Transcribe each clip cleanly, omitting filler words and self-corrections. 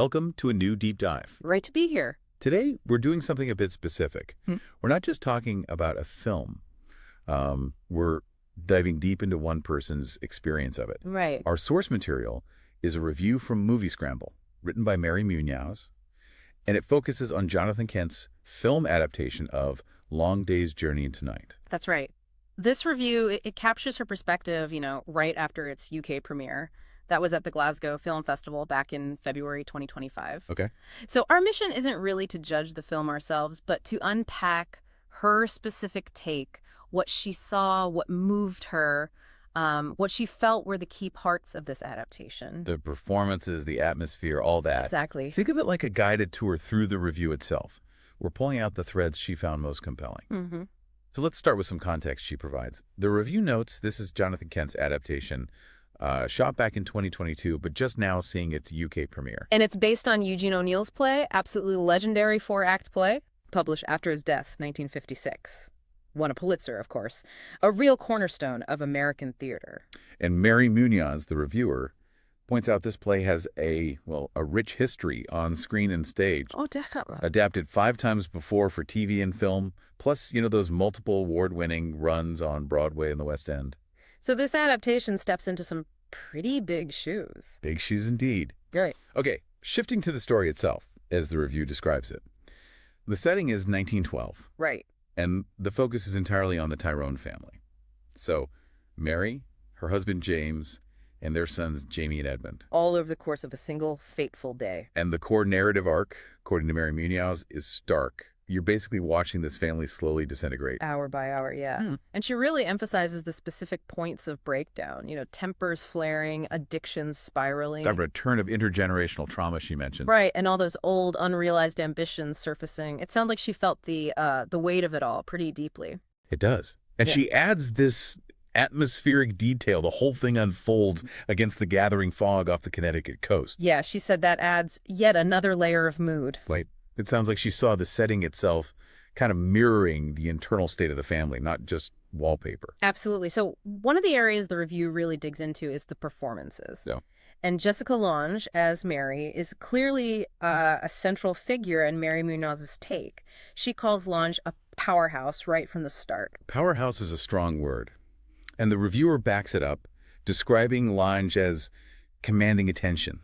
welcome to a new deep dive. Right to be here. Today, we're doing something a bit specific. Hmm. We're not just talking about a film. We're diving deep into one person's experience of it. Right. Our source material is a review from Moviescramble, written by Mary Munoz, and it focuses on Jonathan Kent's film adaptation of Long Day's Journey into Night. That's right. This review, it captures her perspective, right after its UK premiere. That was at the Glasgow Film Festival back in February 2025. Okay. So our mission isn't really to judge the film ourselves, but to unpack her specific take, what she saw, what moved her, what she felt were the key parts of this adaptation. The performances, the atmosphere, all that. Exactly. Think of it like a guided tour through the review itself. We're pulling out the threads she found most compelling. Mm-hmm. So let's start with some context she provides. The review notes this is Jonathan Kent's adaptation, shot back in 2022, but just now seeing its UK premiere. And it's based on Eugene O'Neill's play, absolutely legendary 4-act play, published after his death, 1956. Won a Pulitzer, of course. A real cornerstone of American theater. And Mary Munoz, the reviewer, points out this play has a rich history on screen and stage. Oh, definitely. Adapted 5 times before for TV and film, plus, those multiple award-winning runs on Broadway and the West End. So this adaptation steps into some pretty big shoes. Big shoes indeed. Right. Okay, shifting to the story itself, as the review describes it. The setting is 1912. Right. And the focus is entirely on the Tyrone family. So, Mary, her husband James, and their sons Jamie and Edmund. All over the course of a single fateful day. And the core narrative arc, according to Mary Munoz, is stark. You're basically watching this family slowly disintegrate. Hour by hour, yeah. And she really emphasizes the specific points of breakdown. Tempers flaring, addictions spiraling. That return of intergenerational trauma she mentions. Right, and all those old, unrealized ambitions surfacing. It sounds like she felt the weight of it all pretty deeply. It does. And she adds this atmospheric detail. The whole thing unfolds against the gathering fog off the Connecticut coast. Yeah, she said that adds yet another layer of mood. Wait. It sounds like she saw the setting itself kind of mirroring the internal state of the family, not just wallpaper. Absolutely. So one of the areas the review really digs into is the performances. Yeah. And Jessica Lange, as Mary, is clearly a central figure in Mary Munoz's take. She calls Lange a powerhouse right from the start. Powerhouse is a strong word. And the reviewer backs it up, describing Lange as commanding attention.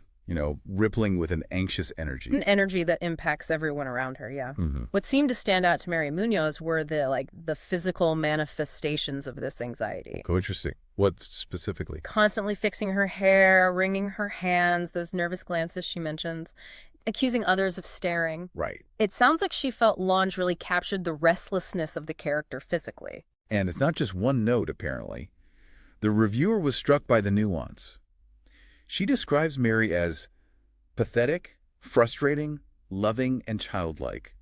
Rippling with an anxious energy. An energy that impacts everyone around her, yeah. Mm-hmm. What seemed to stand out to Mary Munoz were the physical manifestations of this anxiety. Oh, interesting. What specifically? Constantly fixing her hair, wringing her hands, those nervous glances she mentions, accusing others of staring. Right. It sounds like she felt Lange really captured the restlessness of the character physically. And it's not just one note, apparently. The reviewer was struck by the nuance. She describes Mary as pathetic, frustrating, loving, and childlike,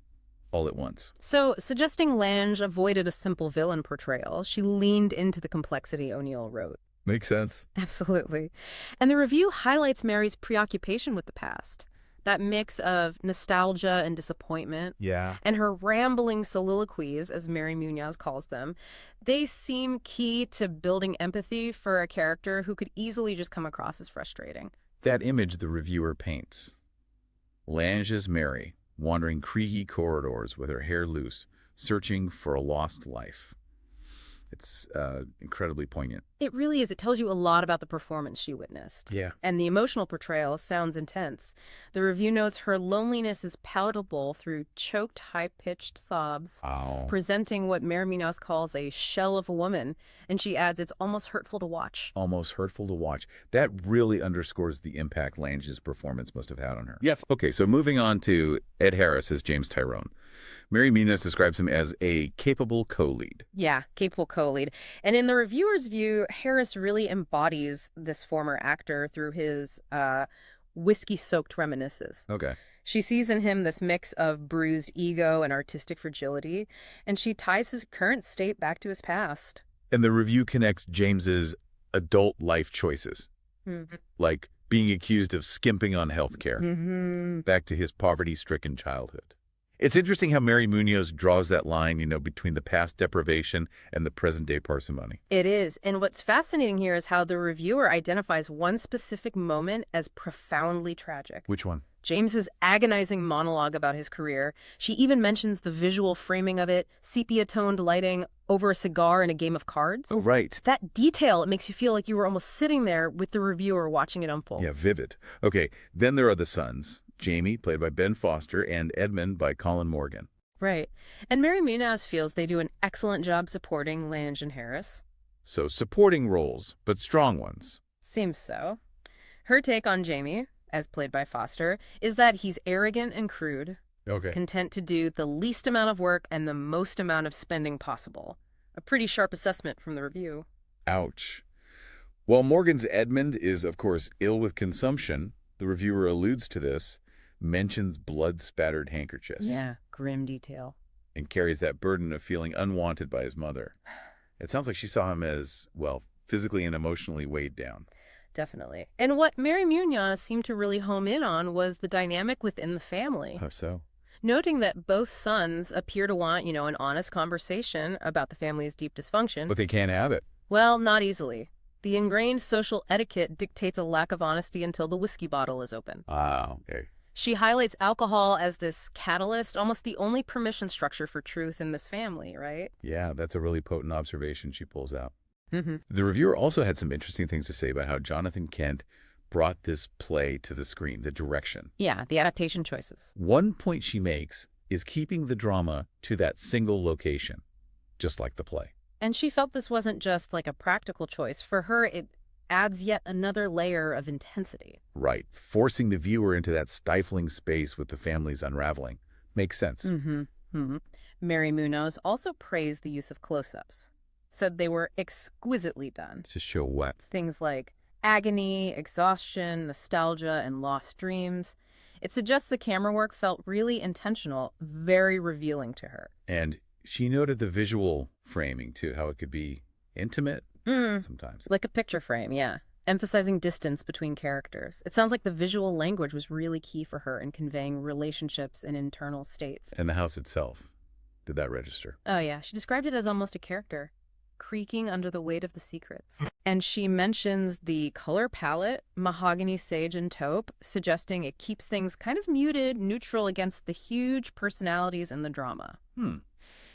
all at once. So, suggesting Lange avoided a simple villain portrayal, she leaned into the complexity O'Neill wrote. Makes sense. Absolutely. And the review highlights Mary's preoccupation with the past. That mix of nostalgia and disappointment. Yeah. And her rambling soliloquies, as Mary Munoz calls them, they seem key to building empathy for a character who could easily just come across as frustrating. That image the reviewer paints. Lange is Mary, wandering creaky corridors with her hair loose, searching for a lost life. It's incredibly poignant. It really is. It tells you a lot about the performance she witnessed. Yeah. And the emotional portrayal sounds intense. The review notes her loneliness is palatable through choked, high-pitched sobs, presenting what Mary Munoz calls a shell of a woman. And she adds it's almost hurtful to watch. Almost hurtful to watch. That really underscores the impact Lange's performance must have had on her. Yes. Okay, so moving on to Ed Harris as James Tyrone. Mary Munoz describes him as a capable co-lead. Yeah, capable co-lead. And in the reviewer's view, Harris really embodies this former actor through his whiskey-soaked reminiscences. Okay. She sees in him this mix of bruised ego and artistic fragility, and she ties his current state back to his past. And the review connects James's adult life choices, like being accused of skimping on health care, back to his poverty-stricken childhood. It's interesting how Mary Munoz draws that line, between the past deprivation and the present-day parsimony. It is. And what's fascinating here is how the reviewer identifies one specific moment as profoundly tragic. Which one? James's agonizing monologue about his career. She even mentions the visual framing of it, sepia-toned lighting over a cigar and a game of cards. Oh, right. That detail, it makes you feel like you were almost sitting there with the reviewer watching it unfold. Yeah, vivid. Okay, then there are the sons. Jamie, played by Ben Foster, and Edmund by Colin Morgan. Right. And Mary Munoz feels they do an excellent job supporting Lange and Harris. So supporting roles, but strong ones. Seems so. Her take on Jamie, as played by Foster, is that he's arrogant and crude, content to do the least amount of work and the most amount of spending possible. A pretty sharp assessment from the review. Ouch. While Morgan's Edmund is, of course, ill with consumption, the reviewer alludes to this, mentions blood-spattered handkerchiefs. Yeah, grim detail. And carries that burden of feeling unwanted by his mother. It sounds like she saw him as, well, physically and emotionally weighed down. Definitely. And what Mary Munoz seemed to really home in on was the dynamic within the family. How so? Noting that both sons appear to want, an honest conversation about the family's deep dysfunction. But they can't have it. Well, not easily. The ingrained social etiquette dictates a lack of honesty until the whiskey bottle is open. Ah, okay. She highlights alcohol as this catalyst, almost the only permission structure for truth in this family, right? Yeah, that's a really potent observation she pulls out. Mm-hmm. The reviewer also had some interesting things to say about how Jonathan Kent brought this play to the screen, the direction. Yeah, the adaptation choices. One point she makes is keeping the drama to that single location, just like the play. And she felt this wasn't just like a practical choice. For her, it adds yet another layer of intensity. Right. Forcing the viewer into that stifling space with the family's unraveling. Makes sense. Mm-hmm. Mm-hmm. Mary Munoz also praised the use of close-ups. Said they were exquisitely done. To show what? Things like agony, exhaustion, nostalgia, and lost dreams. It suggests the camera work felt really intentional, very revealing to her. And she noted the visual framing, too, how it could be intimate sometimes. Like a picture frame, yeah. Emphasizing distance between characters. It sounds like the visual language was really key for her in conveying relationships and internal states. And the house itself, did that register? Oh, yeah. She described it as almost a character, creaking under the weight of the secrets. And she mentions the color palette, mahogany, sage, and taupe, suggesting it keeps things kind of muted, neutral against the huge personalities in the drama.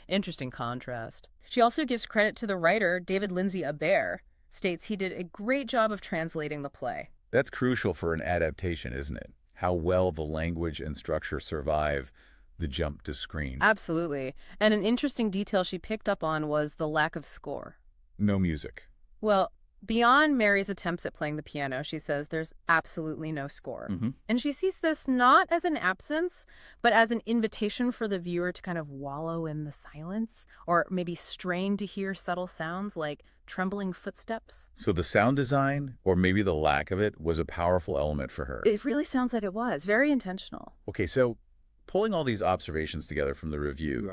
Interesting contrast. She also gives credit to the writer, David Lindsay Abaire, states he did a great job of translating the play. That's crucial for an adaptation, isn't it? How well the language and structure survive the jump to screen. Absolutely. And an interesting detail she picked up on was the lack of score. No music. Well, beyond Mary's attempts at playing the piano, she says there's absolutely no score. And she sees this not as an absence, but as an invitation for the viewer to kind of wallow in the silence, or maybe strain to hear subtle sounds like trembling footsteps. So the sound design, or maybe the lack of it, was a powerful element for her. It really sounds like it was. Very intentional. Okay, so pulling all these observations together from the review,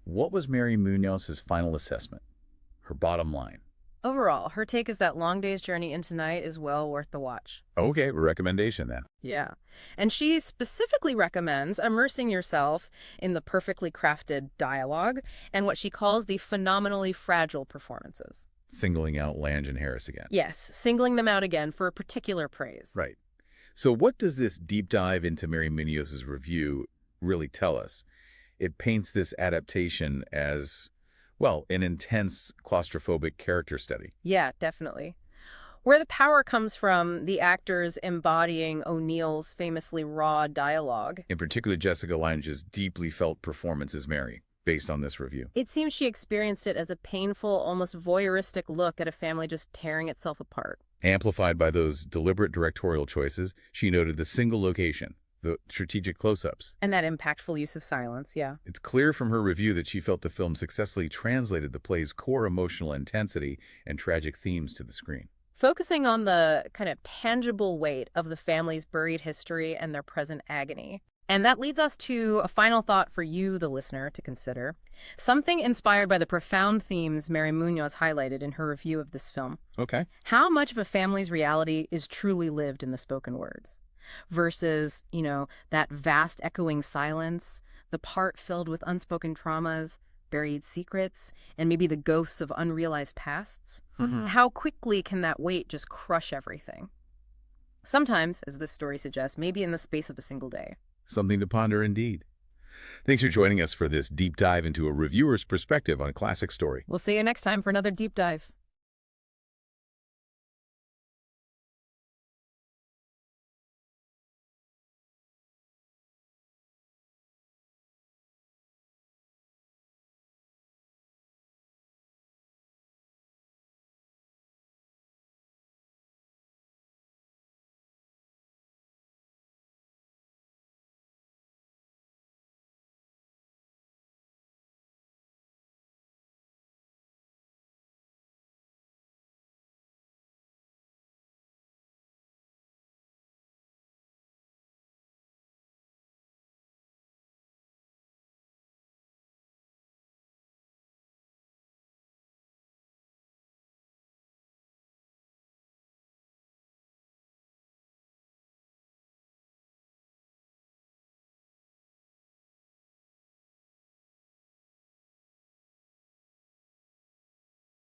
what was Mary Munoz's final assessment? Her bottom line? Overall, her take is that Long Day's Journey into Night is well worth the watch. Okay, recommendation then. Yeah. And she specifically recommends immersing yourself in the perfectly crafted dialogue and what she calls the phenomenally fragile performances. Singling out Lange and Harris again. Yes, singling them out again for a particular praise. Right. So what does this deep dive into Mary Munoz's review really tell us? It paints this adaptation as, well, an intense claustrophobic character study. Yeah, definitely. Where the power comes from, the actors embodying O'Neill's famously raw dialogue. In particular, Jessica Lange's deeply felt performance as Mary, based on this review. It seems she experienced it as a painful, almost voyeuristic look at a family just tearing itself apart. Amplified by those deliberate directorial choices, she noted the single location, the strategic close-ups. And that impactful use of silence, yeah. It's clear from her review that she felt the film successfully translated the play's core emotional intensity and tragic themes to the screen. Focusing on the kind of tangible weight of the family's buried history and their present agony. And that leads us to a final thought for you, the listener, to consider. Something inspired by the profound themes Mary Munoz highlighted in her review of this film. Okay. How much of a family's reality is truly lived in the spoken words? Versus, that vast echoing silence, the part filled with unspoken traumas, buried secrets, and maybe the ghosts of unrealized pasts. How quickly can that weight just crush everything? Sometimes, as this story suggests, maybe in the space of a single day. Something to ponder indeed. Thanks for joining us for this deep dive into a reviewer's perspective on a classic story. We'll see you next time for another deep dive.